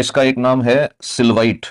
इसका एक नाम है सिल्वाइट।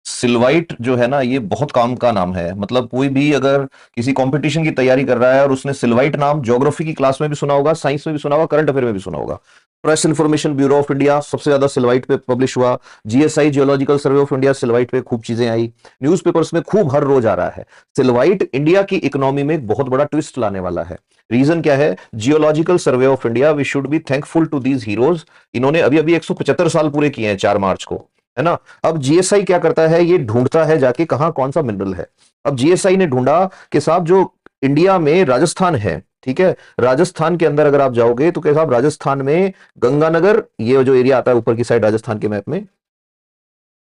सिल्वाइट जो है ना, ये बहुत काम का नाम है। मतलब कोई भी अगर किसी कंपटीशन की तैयारी कर रहा है और उसने सिल्वाइट नाम ज्योग्राफी की क्लास में भी सुना होगा, साइंस में भी सुना होगा, करंट अफेयर में भी सुना होगा। Press Information Bureau of India सबसे ज्यादा सिल्वाइट पे पब्लिश हुआ। GSI Geological survey of India sylvite पे खूब चीजें आई। न्यूज़पेपर्स में खूब हर रोज आ रहा है। सिल्वाइट इंडिया की इकोनॉमी में एक बहुत बड़ा ट्विस्ट लाने वाला है। रीजन क्या है? Geological survey of India, we should be thankful to these heroes. इन्होंने अभी अभी 175 साल पूरे किए हैं 4 मार्च को, है ना। अब जीएसआई क्या करता है? ये ढूंढता है जाके कहां कौन सा मिनरल है। अब जीएसआई ने ढूंढा कि साहब जो इंडिया में राजस्थान है, ठीक है, राजस्थान के अंदर अगर आप जाओगे तो क्या साहब, राजस्थान में गंगानगर, ये जो एरिया आता है ऊपर की साइड राजस्थान के मैप में,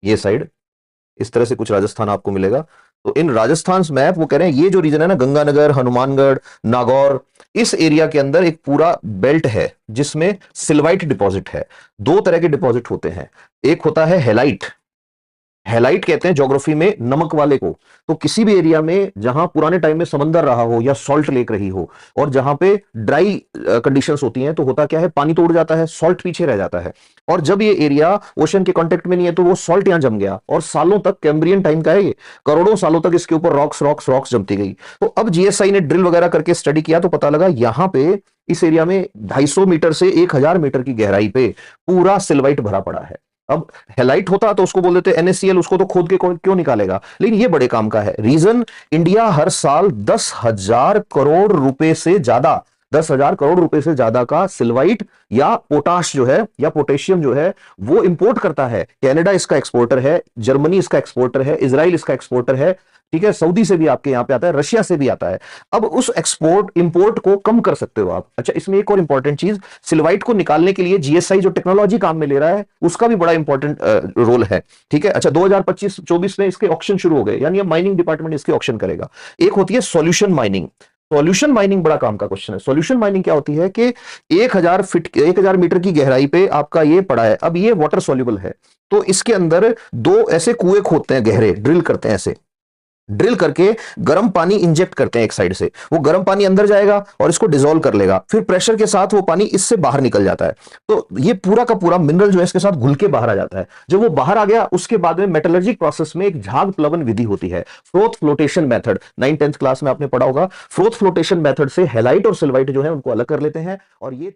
ये साइड इस तरह से कुछ राजस्थान आपको मिलेगा। तो इन राजस्थान मैप वो कह रहे हैं ये जो रीजन है ना, गंगानगर, हनुमानगढ़, नागौर, इस एरिया के अंदर एक पूरा बेल्ट है जिसमें सिल्वाइट डिपॉजिट है। दो तरह के डिपॉजिट होते हैं। एक होता है हेलाइट। हेलाइट कहते हैं ज्योग्राफी में नमक वाले को। तो किसी भी एरिया में जहां पुराने टाइम में समंदर रहा हो या सॉल्ट लेक रही हो और जहां पे ड्राई कंडीशंस होती हैं, तो होता क्या है, पानी तो उड़ जाता है, सॉल्ट पीछे रह जाता है। और जब ये एरिया ओशन के कांटेक्ट में नहीं है तो वो सॉल्ट यहां जम गया और सालों तक, कैम्ब्रियन टाइम का है ये, करोड़ों सालों तक इसके ऊपर रॉक्स रॉक्स रॉक्स जमती गई। तो अब जीएसआई ने ड्रिल वगैरह करके स्टडी किया तो पता लगा यहां पे इस एरिया में 250 मीटर से 1000 मीटर की गहराई पे पूरा सिल्वाइट भरा पड़ा है। अब हेलाइट होता तो उसको बोल देते एनएससीएल, उसको तो खोद के क्यों निकालेगा। लेकिन ये बड़े काम का है। रीजन, इंडिया हर साल 10,000 करोड़ रुपए से ज्यादा का सिल्वाइट या पोटाश जो है या पोटेशियम जो है वो इंपोर्ट करता है। कनाडा इसका एक्सपोर्टर है, जर्मनी इसका एक्सपोर्टर है, इजराइल इसका एक्सपोर्टर है, ठीक है, सऊदी से भी आपके यहां पे आता है, रशिया से भी आता है। अब उस एक्सपोर्ट इंपोर्ट को कम कर सकते हो आप। अच्छा, इसमें एक और इंपॉर्टेंट चीज, सिल्वाइट को निकालने के लिए जीएसआई जो टेक्नोलॉजी काम में ले रहा है उसका भी बड़ा इंपॉर्टेंट रोल है, ठीक है। अच्छा, 2025-24 में इसके ऑक्शन शुरू हो गए, यानी अब माइनिंग डिपार्टमेंट इसके ऑक्शन करेगा। एक होती है सॉल्यूशन माइनिंग। सॉल्यूशन माइनिंग बड़ा काम का क्वेश्चन है। सॉल्यूशन माइनिंग क्या होती है कि 1000 मीटर की गहराई पे आपका ये पड़ा है। अब ये वाटर सॉल्युबल है, तो इसके अंदर दो ऐसे कुएं खोदते हैं गहरे, ड्रिल करते हैं, ऐसे ड्रिल करके गर्म पानी इंजेक्ट करते हैं एक साइड से। वो गर्म पानी अंदर जाएगा और इसको डिसॉल्व कर लेगा, फिर प्रेशर के साथ वो पानी इससे बाहर निकल जाता है। तो ये पूरा का पूरा मिनरल जो है इसके साथ घुल के बाहर आ जाता है। जब वो बाहर आ गया उसके बाद में मेटलर्जिक प्रोसेस में एक झाग प्लवन विधि होती है, froth flotation method. 9th-10th class में आपने पढ़ा होगा। फ्रोथ फ्लोटेशन मेथड से हेलाइट और सिल्वाइट जो है उनको अलग कर लेते हैं और ये